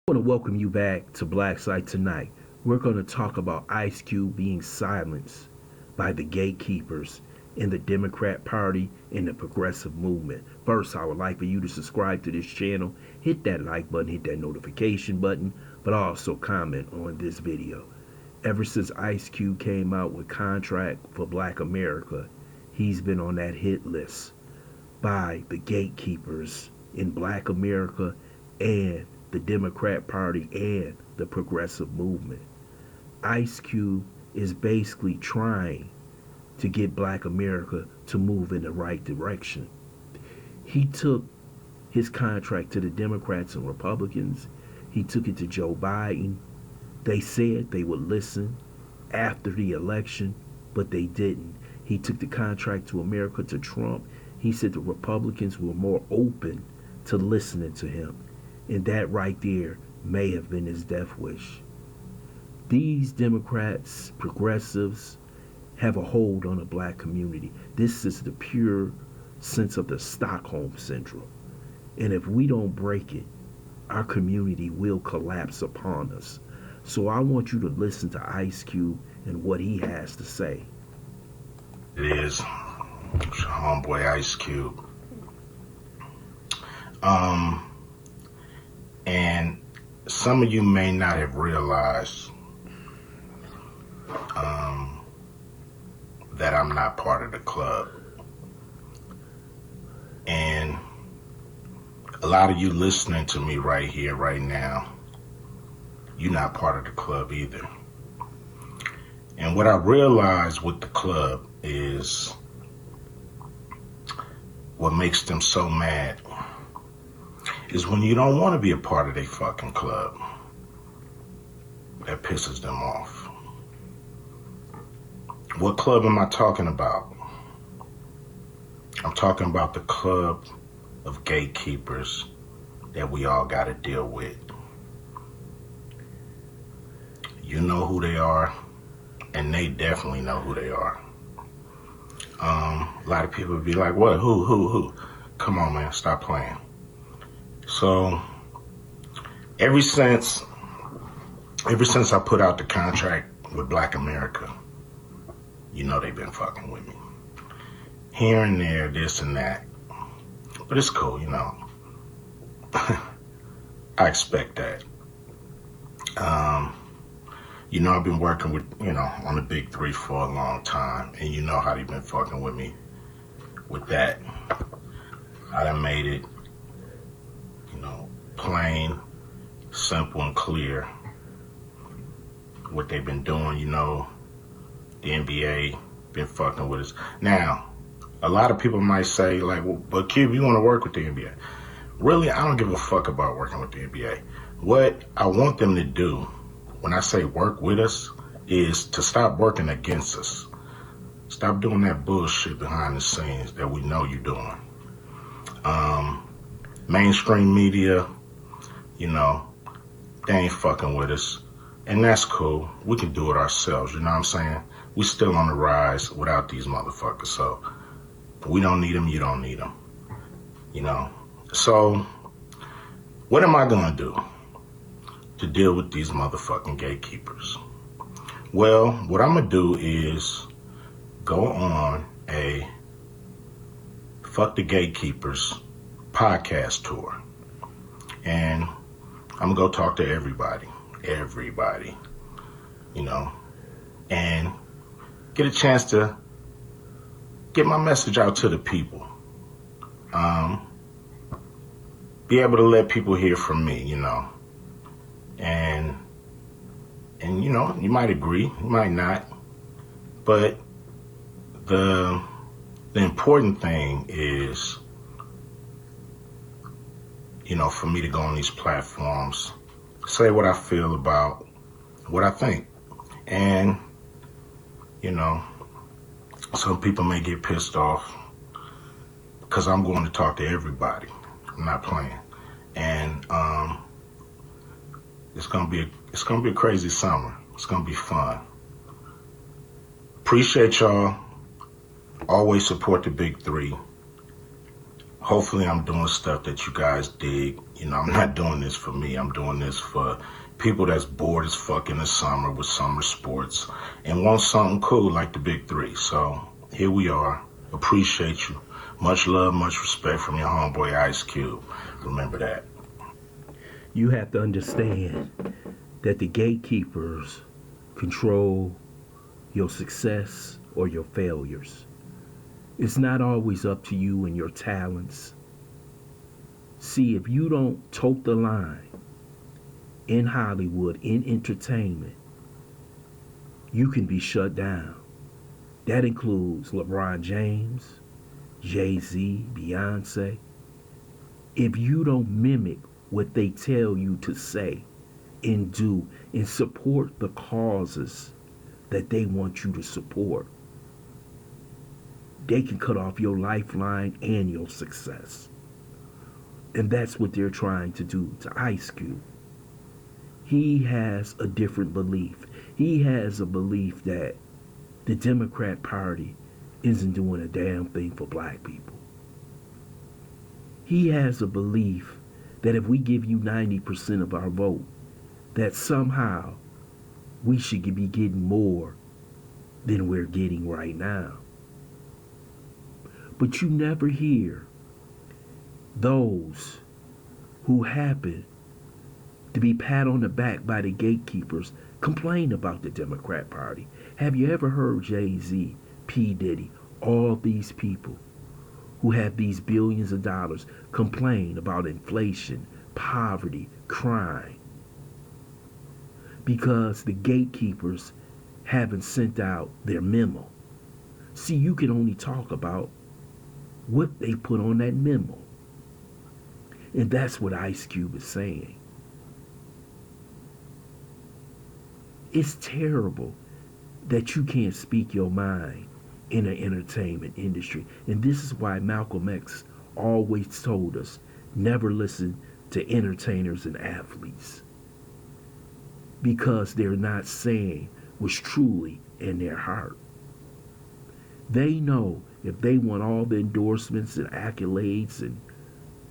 I want to welcome you back to Black Site tonight. We're going to talk about Ice Cube being silenced by the gatekeepers in the Democrat Party and the progressive movement. First, I would like for you to subscribe to this channel, hit that like button, hit that notification button, but also comment on this video. Ever since Ice Cube came out with Contract for Black America, he's been on that hit list by the gatekeepers in Black America and the Democrat Party and the progressive movement. Ice Cube is basically trying to get Black America to move in the right direction. He took his contract to the Democrats and Republicans. He took it to Joe Biden. They said they would listen after the election, but they didn't. He took the contract to America to Trump. He said the Republicans were more open to listening to him. And that right there may have been his death wish. These Democrats, progressives, have a hold on the black community. This is the pure sense of the Stockholm Syndrome. And if we don't break it, our community will collapse upon us. So I want you to listen to Ice Cube and what he has to say. It is homeboy Ice Cube. And some of you may not have realized that I'm not part of the club. And a lot of you listening to me right here, right now, you're not part of the club either. And what I realized with the club is what makes them so mad is when you don't want to be a part of their fucking club. That pisses them off. What club am I talking about? I'm talking about the club of gatekeepers that we all got to deal with. You know who they are, and they definitely know who they are. A lot of people be like, what, who? Come on, man, stop playing. So, ever since I put out the contract with Black America, you know they've been fucking with me. Here and there, this and that. But it's cool, you know. I expect that. You know, I've been working with, on the big three for a long time, and you know how they've been fucking with me with that. I done made it, plain, simple, and clear what they've been doing. The NBA been fucking with us. Now, a lot of people might say, like, well, but Cube, you want to work with the NBA. Really, I don't give a fuck about working with the NBA. What I want them to do, when I say work with us, is to stop working against us. Stop doing that bullshit behind the scenes that we know you're doing. Mainstream media, they ain't fucking with us. And that's cool. We can do it ourselves, you know what I'm saying? We still on the rise without these motherfuckers. So we don't need them, you don't need them. So what am I gonna do to deal with these motherfucking gatekeepers? Well, what I'm gonna do is go on a Fuck the Gatekeepers podcast tour. And I'm gonna go talk to everybody, and get a chance to get my message out to the people. Be able to let people hear from me, and you might agree, you might not, but the important thing is, for me to go on these platforms, say what I feel about what I think. And, some people may get pissed off because I'm going to talk to everybody. I'm not playing. And it's gonna be a crazy summer. It's gonna be fun. Appreciate y'all. Always support the big three. hopefully I'm doing stuff that you guys dig. You know, I'm not doing this for me. I'm doing this for people that's bored as fuck in the summer with summer sports and want something cool like the Big Three. So here we are. Appreciate you. Much love, much respect from your homeboy Ice Cube. Remember that. You have to understand that the gatekeepers control your success or your failures. It's not always up to you and your talents. See, if you don't tote the line in Hollywood, in entertainment, you can be shut down. That includes LeBron James, Jay-Z, Beyonce. If you don't mimic what they tell you to say and do and support the causes that they want you to support, they can cut off your lifeline and your success. And that's what they're trying to do to Ice Cube. He has a different belief. He has a belief that the Democrat Party isn't doing a damn thing for black people. He has a belief that if we give you 90% of our vote, that somehow we should be getting more than we're getting right now. But you never hear those who happen to be pat on the back by the gatekeepers complain about the Democrat Party. Have you ever heard Jay-Z, P. Diddy, all these people who have these billions of dollars complain about inflation, poverty, crime? Because the gatekeepers haven't sent out their memo. See, you can only talk about what they put on that memo. And that's what Ice Cube is saying. It's terrible that you can't speak your mind in the entertainment industry. And this is why Malcolm X always told us, never listen to entertainers and athletes. Because they're not saying what's truly in their heart. They know if they want all the endorsements and accolades and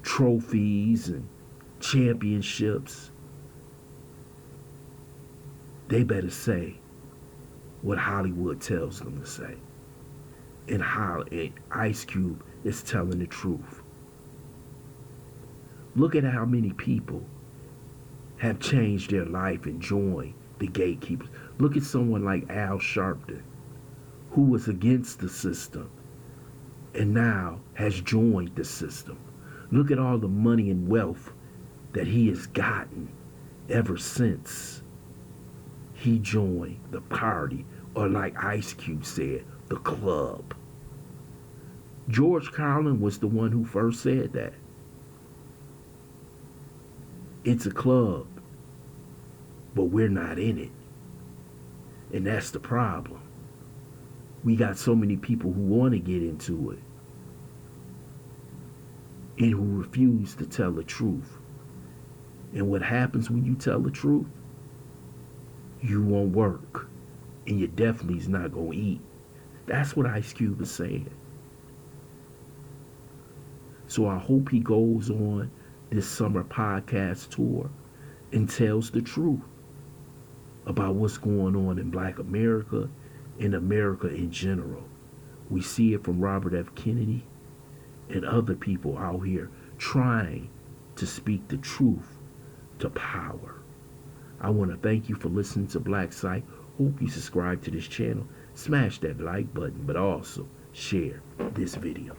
trophies and championships, they better say what Hollywood tells them to say. And Ice Cube is telling the truth. Look at how many people have changed their life and joined the gatekeepers. Look at someone like Al Sharpton, who was against the system and now has joined the system. Look at all the money and wealth that he has gotten ever since he joined the party, or like Ice Cube said, the club. George Carlin was the one who first said that. It's a club, but we're not in it. And that's the problem. We got so many people who want to get into it and who refuse to tell the truth. And what happens when you tell the truth? You won't work, and you definitely is not going to eat. That's what Ice Cube is saying. So I hope he goes on this summer podcast tour and tells the truth about what's going on in Black America and America in general. We see it from Robert F. Kennedy and other people out here trying to speak the truth to power. I want to thank you for listening to Black Site. Hope you subscribe to this channel. Smash that like button, but also share this video.